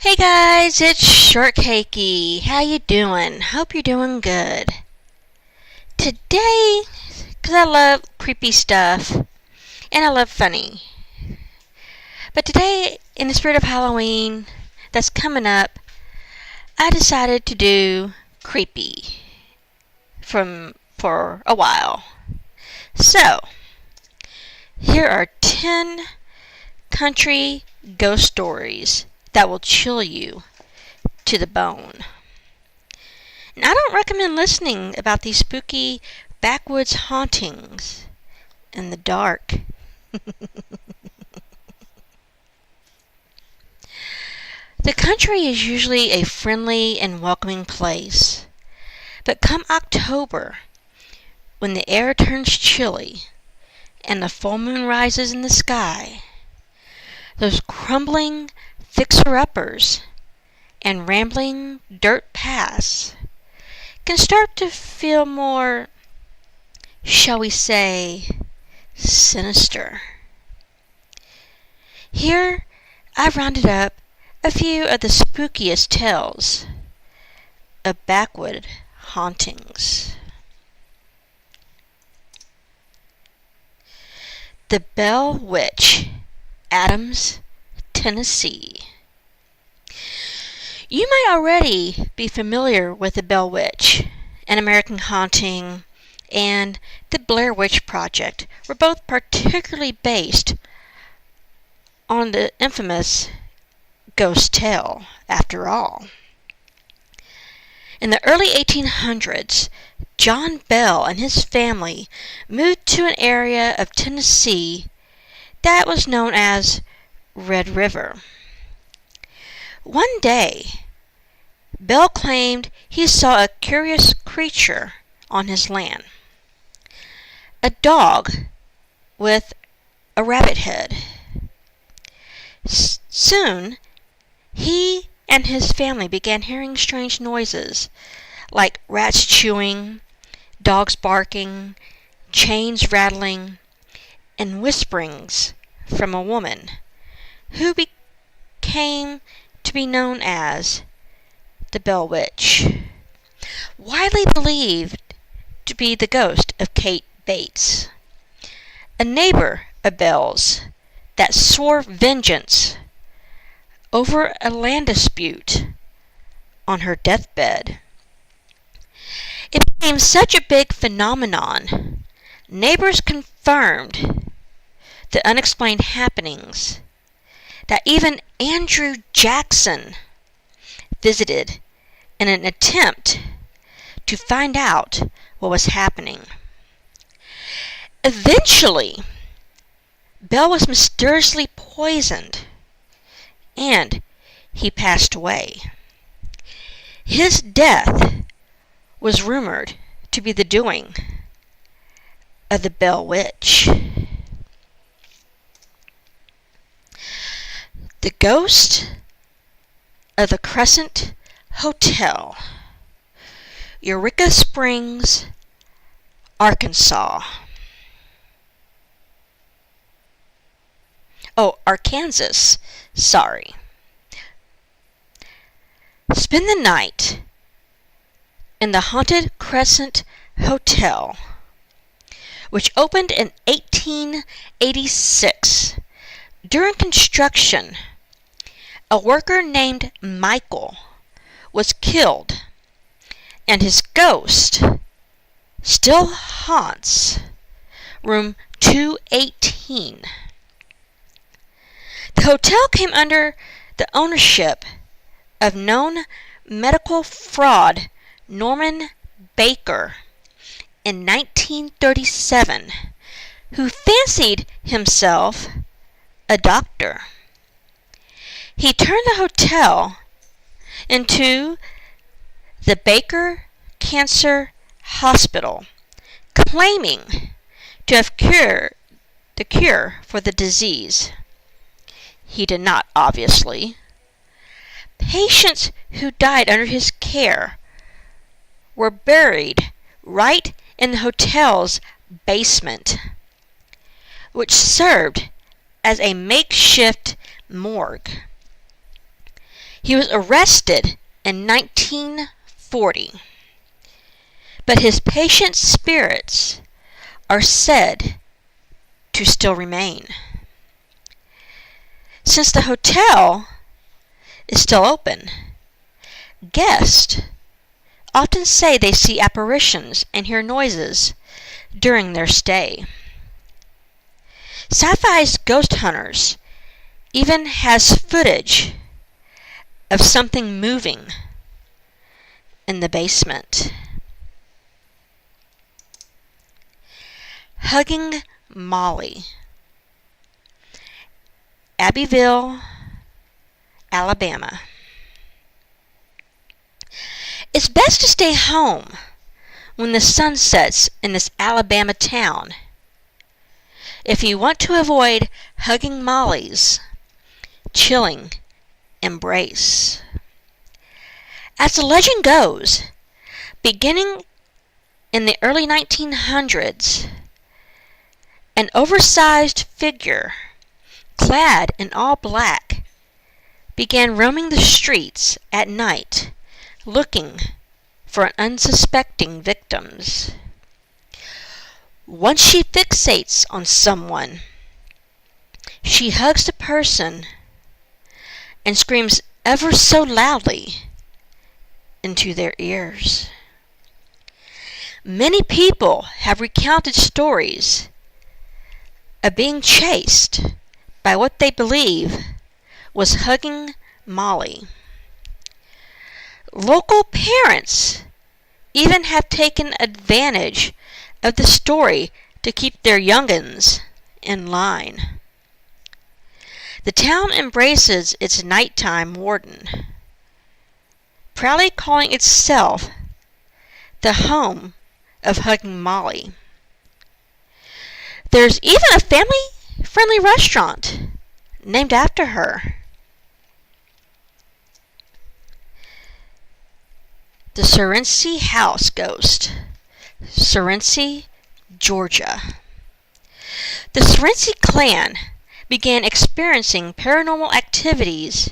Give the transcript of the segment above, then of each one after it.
Hey guys, it's Shortcakey. How you doing? Hope you're doing good. Today, because I love creepy stuff, and I love funny. But today, in the spirit of Halloween that's coming up, I decided to do creepy for a while. So, here are 10 country ghost stories that will chill you to the bone. And I don't recommend listening about these spooky backwoods hauntings in the dark. The country is usually a friendly and welcoming place, but come October, when the air turns chilly and the full moon rises in the sky, those crumbling fixer-uppers and rambling dirt paths can start to feel more, shall we say, sinister. Here, I've rounded up a few of the spookiest tales of backwood hauntings. The Bell Witch, Adams, Tennessee. You might already be familiar with the Bell Witch, An American Haunting, and the Blair Witch Project were both particularly based on the infamous ghost tale, after all. In the early 1800s, John Bell and his family moved to an area of Tennessee that was known as Red River. One day, Bell claimed he saw a curious creature on his land. A dog with a rabbit head. Soon, he and his family began hearing strange noises, like rats chewing, dogs barking, chains rattling, and whisperings from a woman who became to be known as the Bell Witch, widely believed to be the ghost of Kate Bates, a neighbor of Bell's that swore vengeance over a land dispute on her deathbed. It became such a big phenomenon, neighbors confirmed the unexplained happenings, that even Andrew Jackson visited in an attempt to find out what was happening. Eventually, Bell was mysteriously poisoned, and he passed away. His death was rumored to be the doing of the Bell Witch. The Ghost of the Crescent Hotel, Eureka Springs, Arkansas. Arkansas, sorry. Spend the night in the haunted Crescent Hotel, which opened in 1886. During construction, a worker named Michael was killed, and his ghost still haunts room 218. The hotel came under the ownership of known medical fraud Norman Baker in 1937, who fancied himself a doctor. He turned the hotel into the Baker Cancer Hospital, claiming to have the cure for the disease. He did not, obviously. Patients who died under his care were buried right in the hotel's basement, which served as a makeshift morgue. He was arrested in 1940, but his patient spirits are said to still remain. Since the hotel is still open, guests often say they see apparitions and hear noises during their stay. Sci-Fi's Ghost Hunters even has footage of something moving in the basement. Hugging Molly. Abbeville, Alabama. It's best to stay home when the sun sets in this Alabama town if you want to avoid hugging Molly's chilling embrace. As the legend goes, beginning in the early 1900s, an oversized figure clad in all black began roaming the streets at night looking for unsuspecting victims. Once she fixates on someone, she hugs the person and screams ever so loudly into their ears. Many people have recounted stories of being chased by what they believe was hugging Molly. Local parents even have taken advantage of the story to keep their young'uns in line. The town embraces its nighttime warden, proudly calling itself the home of Hugging Molly. There's even a family-friendly restaurant named after her. The Surrency House Ghost, Surrency, Georgia. The Surrency clan began experiencing paranormal activities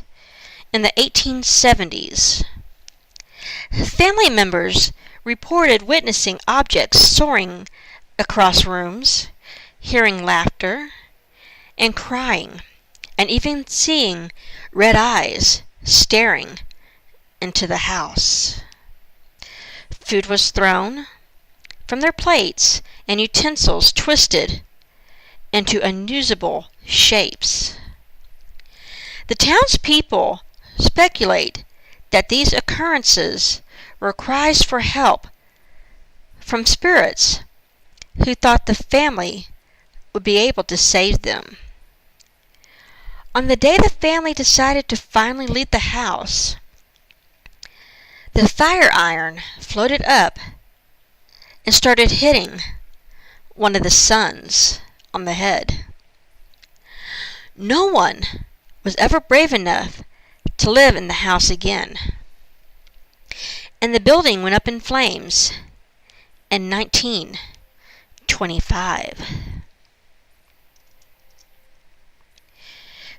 in the 1870s. Family members reported witnessing objects soaring across rooms, hearing laughter and crying, and even seeing red eyes staring into the house. Food was thrown from their plates and utensils twisted into unusable shapes. The townspeople speculate that these occurrences were cries for help from spirits who thought the family would be able to save them. On the day the family decided to finally leave the house, the fire iron floated up and started hitting one of the sons on the head. No one was ever brave enough to live in the house again, and the building went up in flames in 1925.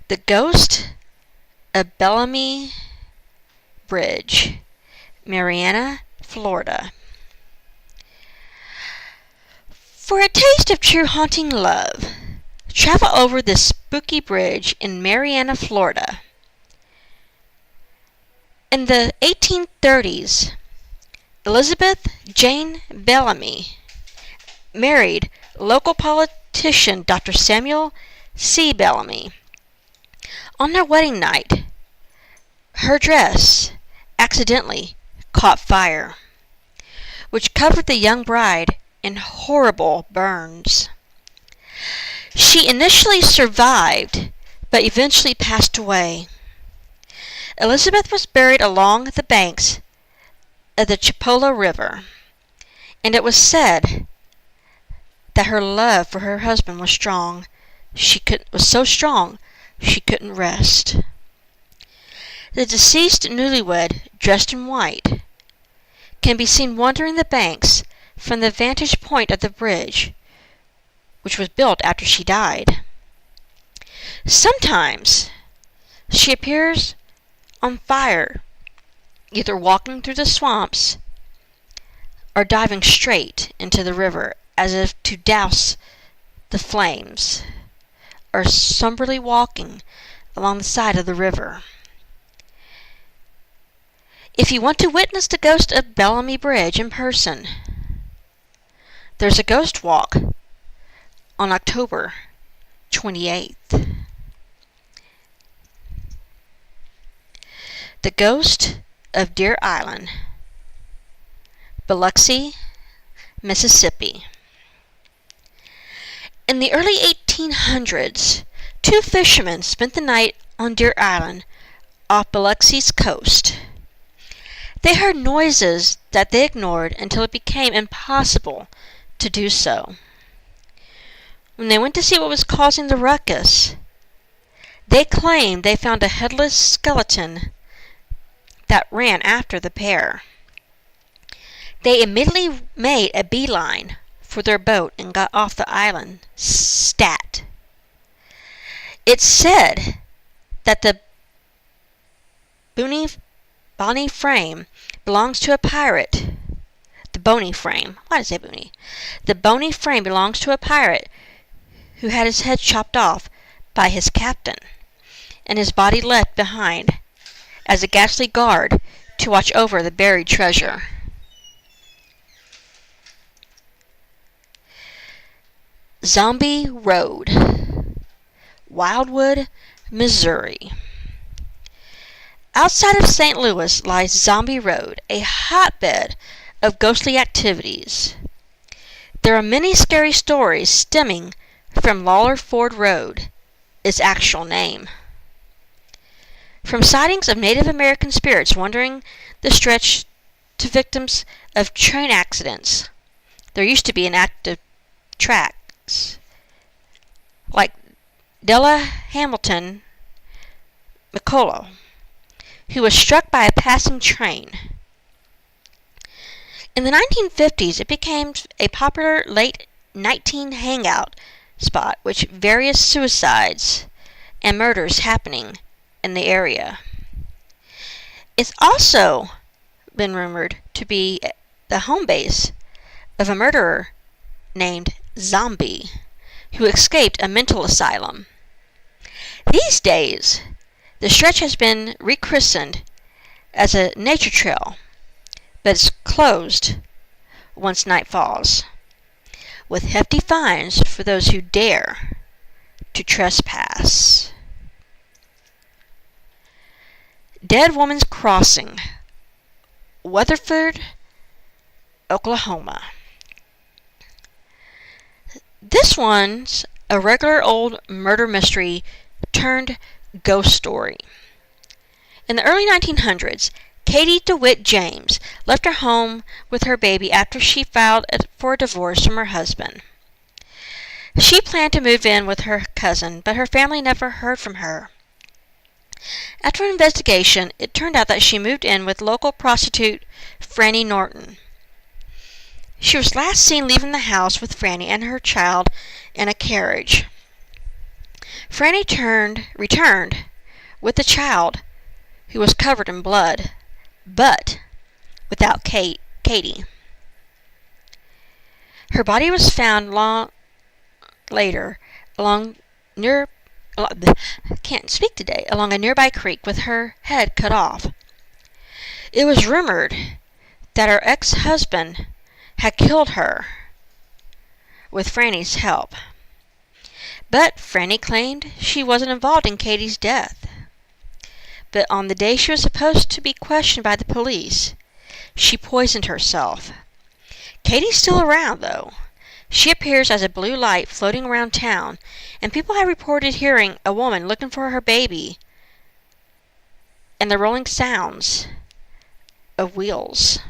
The Ghost of Bellamy Bridge, Marianna, Florida. For a taste of true haunting love, travel over this spooky bridge in Marianna, Florida. In the 1830s, Elizabeth Jane Bellamy married local politician Dr. Samuel C. Bellamy. On their wedding night, her dress accidentally caught fire, which covered the young bride in horrible burns. She initially survived, but eventually passed away. Elizabeth was buried along the banks of the Chipola River, and it was said that her love for her husband was strong. Was so strong she couldn't rest. The deceased newlywed, dressed in white, can be seen wandering the banks from the vantage point of the bridge, which was built after she died. Sometimes she appears on fire, either walking through the swamps or diving straight into the river as if to douse the flames, or somberly walking along the side of the river. If you want to witness the ghost of Bellamy Bridge in person, there's a ghost walk on October 28th. The Ghost of Deer Island, Biloxi, Mississippi. In the early 1800s, two fishermen spent the night on Deer Island off Biloxi's coast. They heard noises that they ignored until it became impossible to do so. When they went to see what was causing the ruckus, they claimed they found a headless skeleton that ran after the pair. They immediately made a beeline for their boat and got off the island, stat. It's said that the bony frame belongs to a pirate. The bony frame. Why did I say bony? The bony frame belongs to a pirate who had his head chopped off by his captain, and his body left behind as a ghastly guard to watch over the buried treasure. Zombie Road, Wildwood, Missouri. Outside of St. Louis lies Zombie Road, a hotbed of ghostly activities. There are many scary stories stemming from Lawler Ford Road, its actual name. From sightings of Native American spirits wandering the stretch to victims of train accidents. There used to be an active tracks, like Della Hamilton McCullough, who was struck by a passing train. In the 1950s, it became a popular late-night hangout spot with various suicides and murders happening in the area. It's also been rumored to be the home base of a murderer named Zombie, who escaped a mental asylum. These days, the stretch has been rechristened as a nature trail, but it's closed once night falls, with hefty fines for those who dare to trespass. Dead Woman's Crossing, Weatherford, Oklahoma. This one's a regular old murder mystery turned ghost story. In the early 1900s, Katie DeWitt James left her home with her baby after she filed for a divorce from her husband. She planned to move in with her cousin, but her family never heard from her. After an investigation, it turned out that she moved in with local prostitute Franny Norton. She was last seen leaving the house with Franny and her child in a carriage. Franny returned with the child, who was covered in blood, but without Katie. Her body was found later along a nearby creek with her head cut off. It was rumored that her ex-husband had killed her with Franny's help, but Franny claimed she wasn't involved in Katie's death. But on the day she was supposed to be questioned by the police, she poisoned herself. Katie's still around, though. She appears as a blue light floating around town, and people have reported hearing a woman looking for her baby and the rolling sounds of wheels.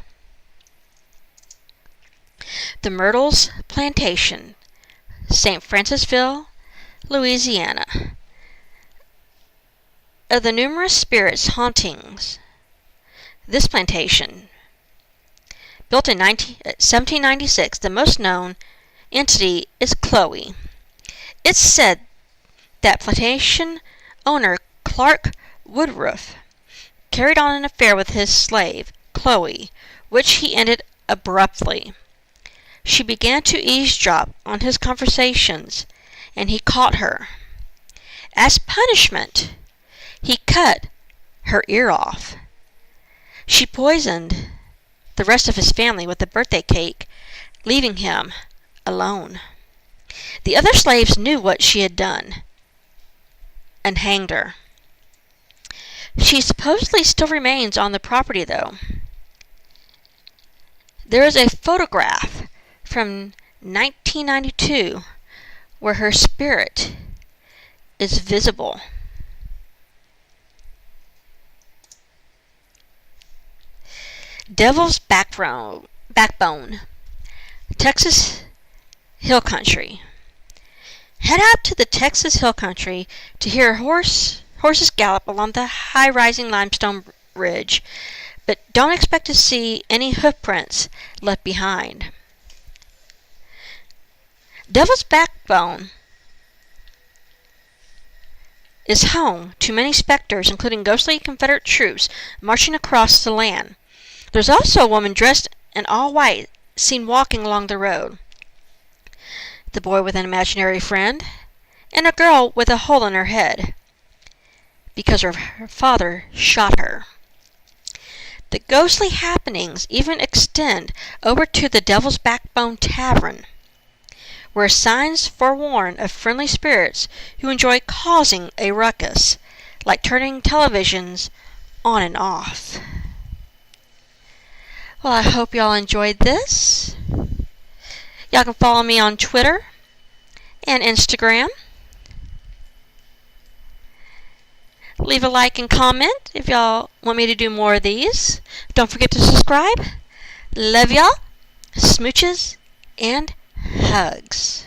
The Myrtles Plantation, St. Francisville, Louisiana. Of the numerous spirits hauntings this plantation, built in 1796, the most known entity is Chloe. It's said that plantation owner Clark Woodruff carried on an affair with his slave, Chloe, which he ended abruptly. She began to eavesdrop on his conversations, and he caught her. As punishment, he cut her ear off. She poisoned the rest of his family with a birthday cake, leaving him alone. The other slaves knew what she had done and hanged her. She supposedly still remains on the property, though. There is a photograph from 1992 where her spirit is visible. Devil's Backbone, Texas Hill Country. Head out to the Texas Hill Country to hear horses gallop along the high-rising limestone ridge, but don't expect to see any hoofprints left behind. Devil's Backbone is home to many specters, including ghostly Confederate troops marching across the land. There's also a woman dressed in all white seen walking along the road, the boy with an imaginary friend, and a girl with a hole in her head because her father shot her. The ghostly happenings even extend over to the Devil's Backbone Tavern, where signs forewarn of friendly spirits who enjoy causing a ruckus, like turning televisions on and off. Well, I hope y'all enjoyed this. Y'all can follow me on Twitter and Instagram. Leave a like and comment if y'all want me to do more of these. Don't forget to subscribe. Love y'all. Smooches and hugs.